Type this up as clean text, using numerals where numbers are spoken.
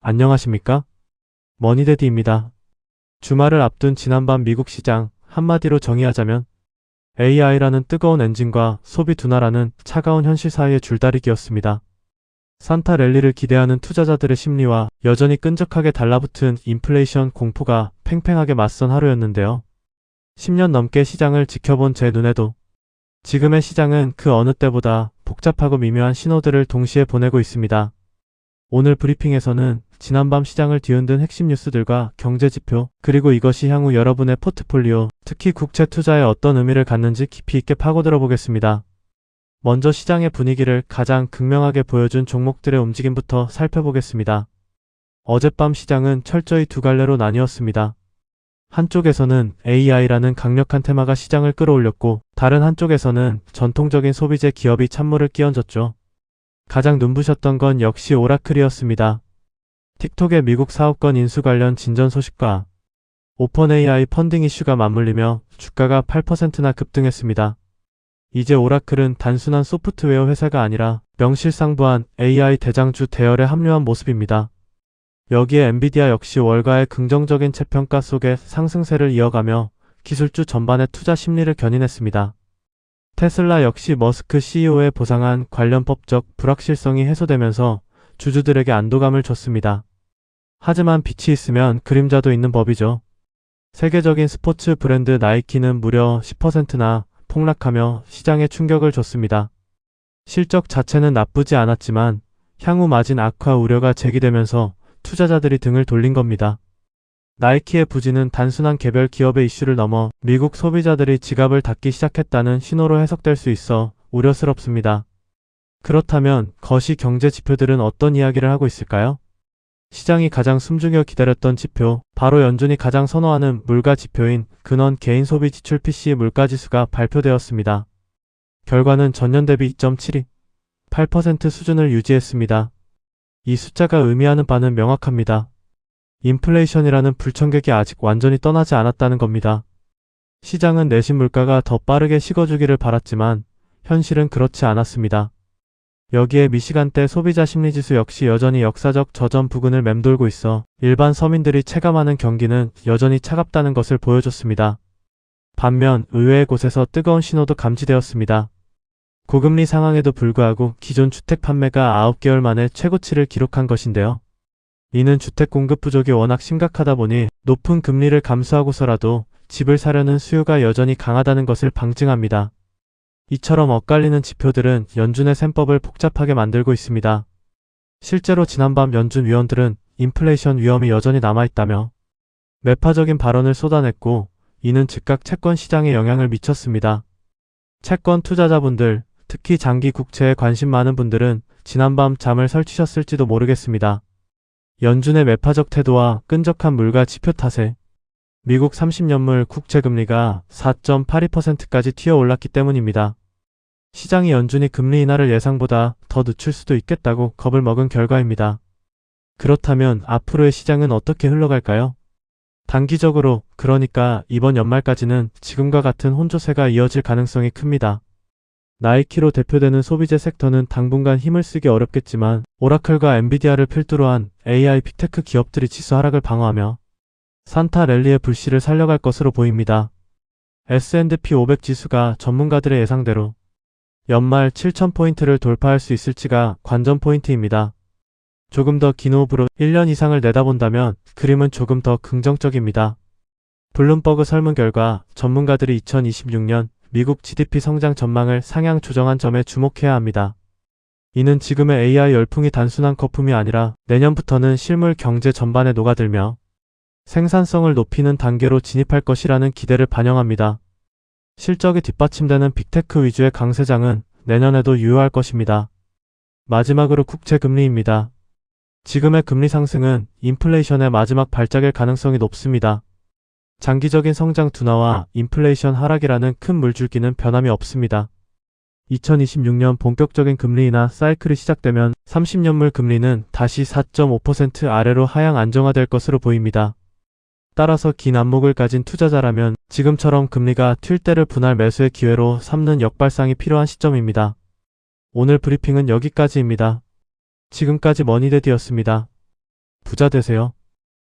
안녕하십니까? 머니데디입니다. 주말을 앞둔 지난밤 미국 시장, 한마디로 정의하자면 AI라는 뜨거운 엔진과 소비 둔화라는 차가운 현실 사이의 줄다리기였습니다. 산타 랠리를 기대하는 투자자들의 심리와 여전히 끈적하게 달라붙은 인플레이션 공포가 팽팽하게 맞선 하루였는데요. 10년 넘게 시장을 지켜본 제 눈에도 지금의 시장은 그 어느 때보다 복잡하고 미묘한 신호들을 동시에 보내고 있습니다. 오늘 브리핑에서는 지난밤 시장을 뒤흔든 핵심 뉴스들과 경제지표, 그리고 이것이 향후 여러분의 포트폴리오, 특히 국채 투자에 어떤 의미를 갖는지 깊이 있게 파고들어 보겠습니다. 먼저 시장의 분위기를 가장 극명하게 보여준 종목들의 움직임부터 살펴보겠습니다. 어젯밤 시장은 철저히 두 갈래로 나뉘었습니다. 한쪽에서는 AI라는 강력한 테마가 시장을 끌어올렸고, 다른 한쪽에서는 전통적인 소비재 기업이 찬물을 끼얹었죠. 가장 눈부셨던 건 역시 오라클이었습니다. 틱톡의 미국 사업권 인수 관련 진전 소식과 오픈 AI 펀딩 이슈가 맞물리며 주가가 8%나 급등했습니다. 이제 오라클은 단순한 소프트웨어 회사가 아니라 명실상부한 AI 대장주 대열에 합류한 모습입니다. 여기에 엔비디아 역시 월가의 긍정적인 재평가 속에 상승세를 이어가며 기술주 전반의 투자 심리를 견인했습니다. 테슬라 역시 머스크 CEO의 보상한 관련 법적 불확실성이 해소되면서 주주들에게 안도감을 줬습니다. 하지만 빛이 있으면 그림자도 있는 법이죠. 세계적인 스포츠 브랜드 나이키는 무려 10%나 폭락하며 시장에 충격을 줬습니다. 실적 자체는 나쁘지 않았지만 향후 마진 악화 우려가 제기되면서 투자자들이 등을 돌린 겁니다. 나이키의 부진은 단순한 개별 기업의 이슈를 넘어 미국 소비자들이 지갑을 닫기 시작했다는 신호로 해석될 수 있어 우려스럽습니다. 그렇다면 거시 경제 지표들은 어떤 이야기를 하고 있을까요? 시장이 가장 숨죽여 기다렸던 지표, 바로 연준이 가장 선호하는 물가 지표인 근원 개인 소비 지출 PCE 물가지수가 발표되었습니다. 결과는 전년 대비 2.72% 수준을 유지했습니다. 이 숫자가 의미하는 바는 명확합니다. 인플레이션이라는 불청객이 아직 완전히 떠나지 않았다는 겁니다. 시장은 내신 물가가 더 빠르게 식어주기를 바랐지만 현실은 그렇지 않았습니다. 여기에 미시간대 소비자 심리지수 역시 여전히 역사적 저점 부근을 맴돌고 있어 일반 서민들이 체감하는 경기는 여전히 차갑다는 것을 보여줬습니다. 반면 의외의 곳에서 뜨거운 신호도 감지되었습니다. 고금리 상황에도 불구하고 기존 주택 판매가 9개월 만에 최고치를 기록한 것인데요. 이는 주택 공급 부족이 워낙 심각하다 보니 높은 금리를 감수하고서라도 집을 사려는 수요가 여전히 강하다는 것을 방증합니다. 이처럼 엇갈리는 지표들은 연준의 셈법을 복잡하게 만들고 있습니다. 실제로 지난밤 연준 위원들은 인플레이션 위험이 여전히 남아있다며 매파적인 발언을 쏟아냈고, 이는 즉각 채권 시장에 영향을 미쳤습니다. 채권 투자자분들, 특히 장기 국채에 관심 많은 분들은 지난밤 잠을 설치셨을지도 모르겠습니다. 연준의 매파적 태도와 끈적한 물가 지표 탓에 미국 30년물 국채금리가 4.82%까지 튀어올랐기 때문입니다. 시장이 연준이 금리 인하를 예상보다 더 늦출 수도 있겠다고 겁을 먹은 결과입니다. 그렇다면 앞으로의 시장은 어떻게 흘러갈까요? 단기적으로, 그러니까 이번 연말까지는 지금과 같은 혼조세가 이어질 가능성이 큽니다. 나이키로 대표되는 소비재 섹터는 당분간 힘을 쓰기 어렵겠지만 오라클과 엔비디아를 필두로 한 AI 빅테크 기업들이 지수 하락을 방어하며 산타 랠리의 불씨를 살려갈 것으로 보입니다. S&P 500 지수가 전문가들의 예상대로 연말 7,000포인트를 돌파할 수 있을지가 관전 포인트입니다. 조금 더 긴 호흡으로 1년 이상을 내다본다면 그림은 조금 더 긍정적입니다. 블룸버그 설문 결과 전문가들이 2026년 미국 GDP 성장 전망을 상향 조정한 점에 주목해야 합니다. 이는 지금의 AI 열풍이 단순한 거품이 아니라 내년부터는 실물 경제 전반에 녹아들며 생산성을 높이는 단계로 진입할 것이라는 기대를 반영합니다. 실적이 뒷받침되는 빅테크 위주의 강세장은 내년에도 유효할 것입니다. 마지막으로 국채 금리입니다. 지금의 금리 상승은 인플레이션의 마지막 발작일 가능성이 높습니다. 장기적인 성장 둔화와 인플레이션 하락이라는 큰 물줄기는 변함이 없습니다. 2026년 본격적인 금리 인하 사이클이 시작되면 30년물 금리는 다시 4.5% 아래로 하향 안정화될 것으로 보입니다. 따라서 긴 안목을 가진 투자자라면 지금처럼 금리가 튈 때를 분할 매수의 기회로 삼는 역발상이 필요한 시점입니다. 오늘 브리핑은 여기까지입니다. 지금까지 머니데디였습니다. 부자 되세요.